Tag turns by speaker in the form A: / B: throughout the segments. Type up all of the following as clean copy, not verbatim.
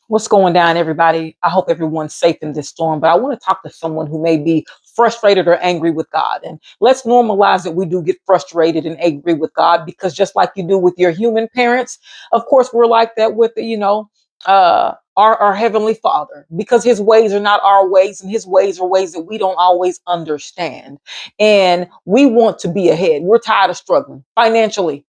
A: What's going down, everybody? I hope everyone's safe in this storm, but I want to talk to someone who may be frustrated or angry with God. And let's normalize that we do get frustrated and angry with God, because just like you do with your human parents, of course, we're like that with, our Heavenly Father, because his ways are not our ways, and his ways are ways that we don't always understand. And we want to be ahead. We're tired of struggling financially,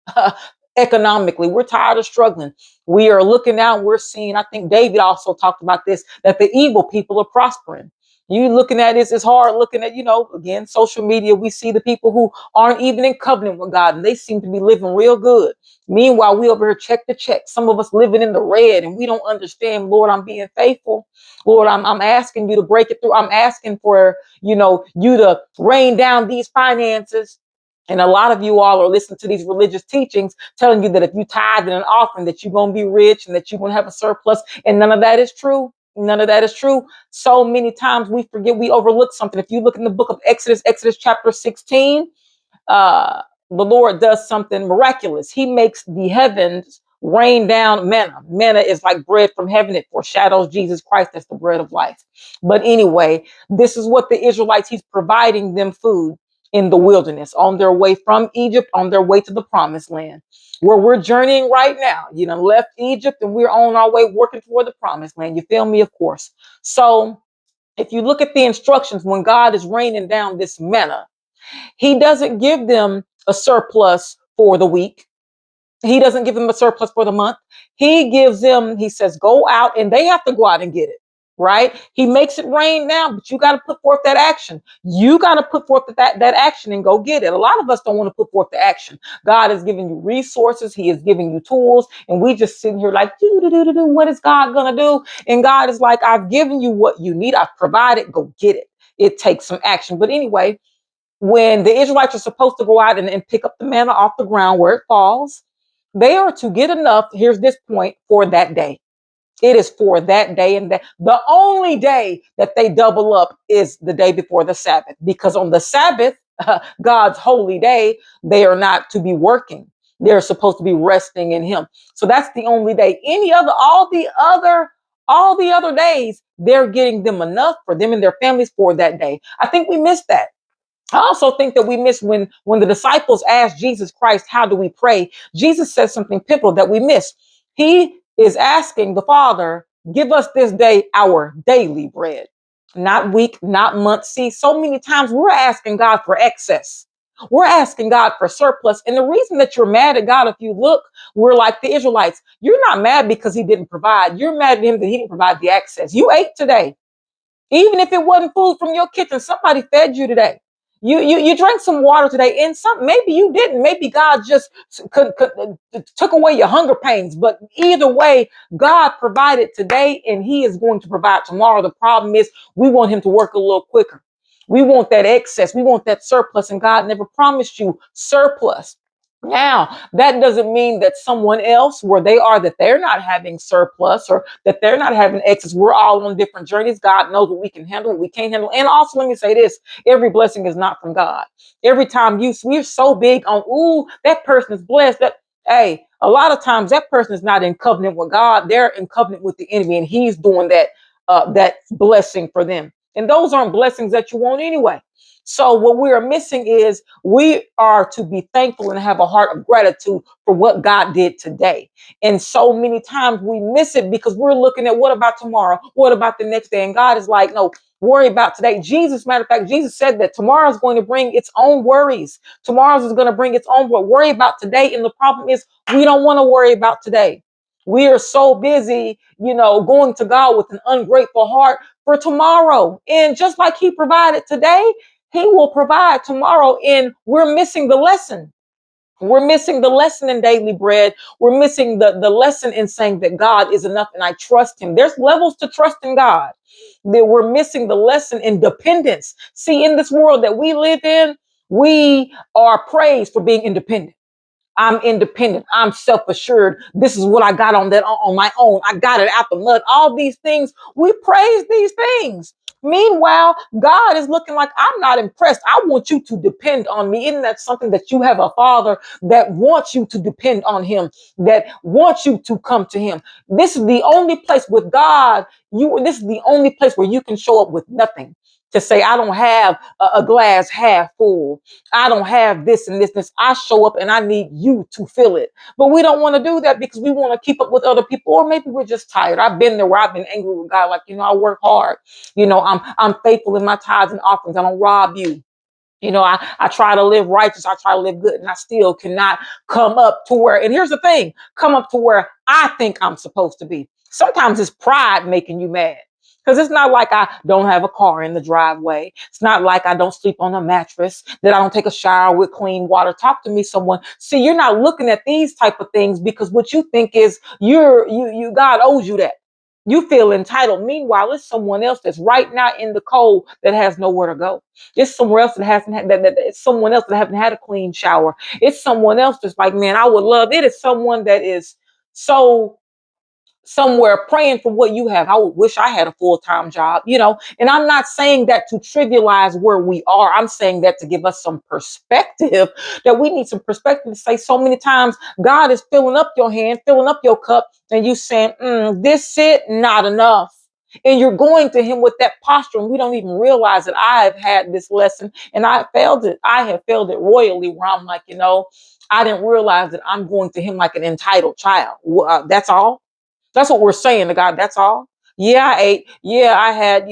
A: economically. We're tired of struggling. We are looking out, we're seeing, I think David also talked about this, that the evil people are prospering. You looking at this, it's hard looking at, again, social media. We see the people who aren't even in covenant with God, and they seem to be living real good. Meanwhile, we over here check to check. Some of us living in the red, and we don't understand. Lord, I'm being faithful. Lord, I'm asking you to break it through. I'm asking for, you to rain down these finances. And a lot of you all are listening to these religious teachings telling you that if you tithe in an offering, that you're going to be rich and that you're going to have a surplus. And none of that is true. None of that is true. So many times we forget, we overlook something. If you look in the book of Exodus chapter 16, the Lord does something miraculous. He makes the heavens rain down manna. Manna is like bread from heaven. It foreshadows Jesus Christ as the bread of life. But anyway, this is what the Israelites, he's providing them food in the wilderness on their way from Egypt, on their way to the promised land, where we're journeying right now. Left Egypt and we're on our way working toward the promised land. You feel me? Of course. So if you look at the instructions, when God is raining down this manna, he doesn't give them a surplus for the week. He doesn't give them a surplus for the month. He gives them, he says, go out, and they have to go out and get it, right? He makes it rain now, but you got to put forth that action. You got to put forth that action and go get it. A lot of us don't want to put forth the action. God is giving you resources. He is giving you tools. And we just sitting here like, what is God going to do? And God is like, I've given you what you need. I've provided. Go get it. It takes some action. But anyway, when the Israelites are supposed to go out and pick up the manna off the ground where it falls, they are to get enough. Here's this point: for that day. It is for that day, and that the only day that they double up is the day before the Sabbath, because on the Sabbath, God's holy day, they are not to be working. They're supposed to be resting in him. So that's the only day. All the other days, they're getting them enough for them and their families for that day. I think we missed that. I also think that we miss when the disciples asked Jesus Christ, how do we pray? Jesus said something pivotal that we miss. He is asking the Father, give us this day our daily bread, not week, not month. See, so many times we're asking God for excess. We're asking God for surplus. And the reason that you're mad at God, if you look, we're like the Israelites. You're not mad because he didn't provide. You're mad at him that he didn't provide the access. You ate today. Even if it wasn't food from your kitchen, somebody fed you today. You drank some water today, and maybe you didn't. Maybe God just took away your hunger pains. But either way, God provided today, and He is going to provide tomorrow. The problem is we want Him to work a little quicker. We want that excess. We want that surplus, and God never promised you surplus. Now, that doesn't mean that someone else, where they are, that they're not having surplus or that they're not having excess. We're all on different journeys. God knows what we can handle, what we can't handle. And also, let me say this: every blessing is not from God. Every time we're so big on, ooh, that person is blessed. Hey, a lot of times that person is not in covenant with God. They're in covenant with the enemy, and he's doing that blessing for them. And those aren't blessings that you want anyway. So what we are missing is we are to be thankful and have a heart of gratitude for what God did today. And so many times we miss it because we're looking at what about tomorrow? What about the next day? And God is like, no, worry about today. Matter of fact, Jesus said that tomorrow is going to bring its own worries. Tomorrow's is going to bring its own worry about today. And the problem is we don't want to worry about today. We are so busy, going to God with an ungrateful heart for tomorrow. And just like he provided today, he will provide tomorrow. And we're missing the lesson. We're missing the lesson in daily bread. We're missing the lesson in saying that God is enough and I trust him. There's levels to trust in God. That we're missing the lesson in dependence. See, in this world that we live in, we are praised for being independent. I'm independent. I'm self-assured. This is what I got on my own. I got it out the mud. All these things, we praise these things. Meanwhile, God is looking like, I'm not impressed. I want you to depend on me. Isn't that something that you have a father that wants you to depend on him, that wants you to come to him? This is the only place with God. This is the only place where you can show up with nothing. To say, I don't have a glass half full. I don't have this and this. I show up and I need you to fill it. But we don't want to do that because we want to keep up with other people, or maybe we're just tired. I've been there where I've been angry with God. Like, I work hard. I'm faithful in my tithes and offerings. I don't rob you. I try to live righteous. I try to live good, and I still cannot come up to where, and here's the thing, come up to where I think I'm supposed to be. Sometimes it's pride making you mad. Because it's not like I don't have a car in the driveway. It's not like I don't sleep on a mattress, that I don't take a shower with clean water. Talk to me, someone. See, you're not looking at these type of things because what you think is God owes you that. You feel entitled. Meanwhile, it's someone else that's right now in the cold that has nowhere to go. It's somewhere else that hasn't had it's someone else that haven't had a clean shower. It's someone else that's like, man, I would love it. It's someone that is so somewhere praying for what you have. I would wish I had a full-time job. And I'm not saying that to trivialize where we are. I'm saying that to give us some perspective, that we need some perspective to say so many times, God is filling up your hand, filling up your cup, and you saying, this it, not enough. And you're going to him with that posture, and we don't even realize that I have had this lesson and I failed it. I have failed it royally, where I'm like, I didn't realize that I'm going to him like an entitled child. That's all. That's what we're saying to God. That's all. Yeah, I ate. Yeah, I had,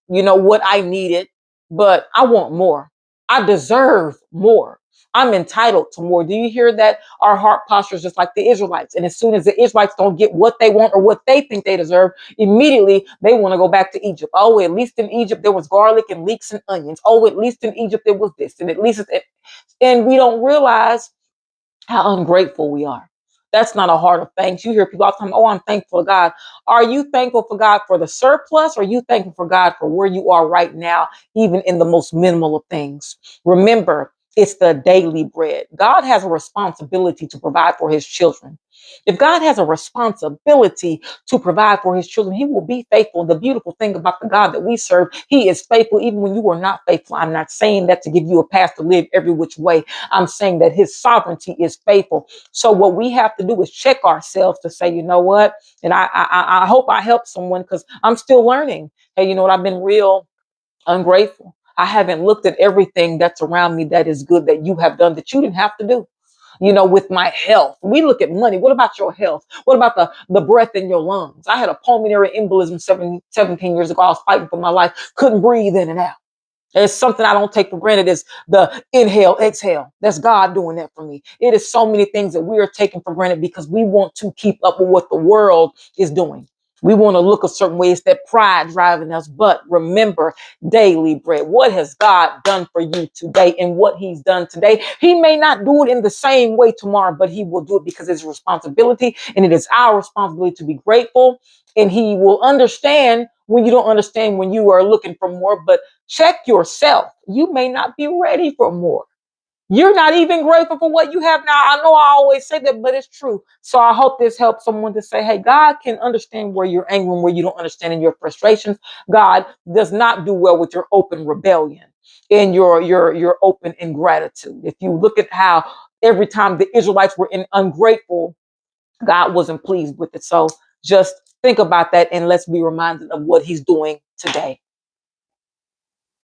A: what I needed, but I want more. I deserve more. I'm entitled to more. Do you hear that? Our heart posture is just like the Israelites. And as soon as the Israelites don't get what they want or what they think they deserve, immediately they want to go back to Egypt. Oh, at least in Egypt there was garlic and leeks and onions. Oh, at least in Egypt there was this. And at least and we don't realize how ungrateful we are. That's not a heart of thanks. You hear people all the time, oh, I'm thankful to God. Are you thankful for God for the surplus? Or are you thankful for God for where you are right now, even in the most minimal of things? Remember, it's the daily bread. God has a responsibility to provide for his children. If God has a responsibility to provide for his children, he will be faithful. The beautiful thing about the God that we serve, he is faithful even when you are not faithful. I'm not saying that to give you a path to live every which way. I'm saying that his sovereignty is faithful. So what we have to do is check ourselves to say, you know what? And I hope I help someone, because I'm still learning. Hey, you know what? I've been real ungrateful. I haven't looked at everything that's around me that is good that you have done that you didn't have to do. With my health, we look at money. What about your health? What about the breath in your lungs? I had a pulmonary embolism 17 years ago. I was fighting for my life. Couldn't breathe in and out. It's something I don't take for granted, is the inhale, exhale. That's God doing that for me. It is so many things that we are taking for granted because we want to keep up with what the world is doing. We want to look a certain way. It's that pride driving us. But remember, daily bread. What has God done for you today? And what he's done today, he may not do it in the same way tomorrow, but he will do it because it's a responsibility. And it is our responsibility to be grateful. And he will understand when you don't understand, when you are looking for more. But check yourself. You may not be ready for more. You're not even grateful for what you have now. I know I always say that, but it's true. So I hope this helps someone to say, hey, God can understand where you're angry and where you don't understand in your frustrations. God does not do well with your open rebellion and your open ingratitude. If you look at how every time the Israelites were ungrateful, God wasn't pleased with it. So just think about that, and let's be reminded of what he's doing today.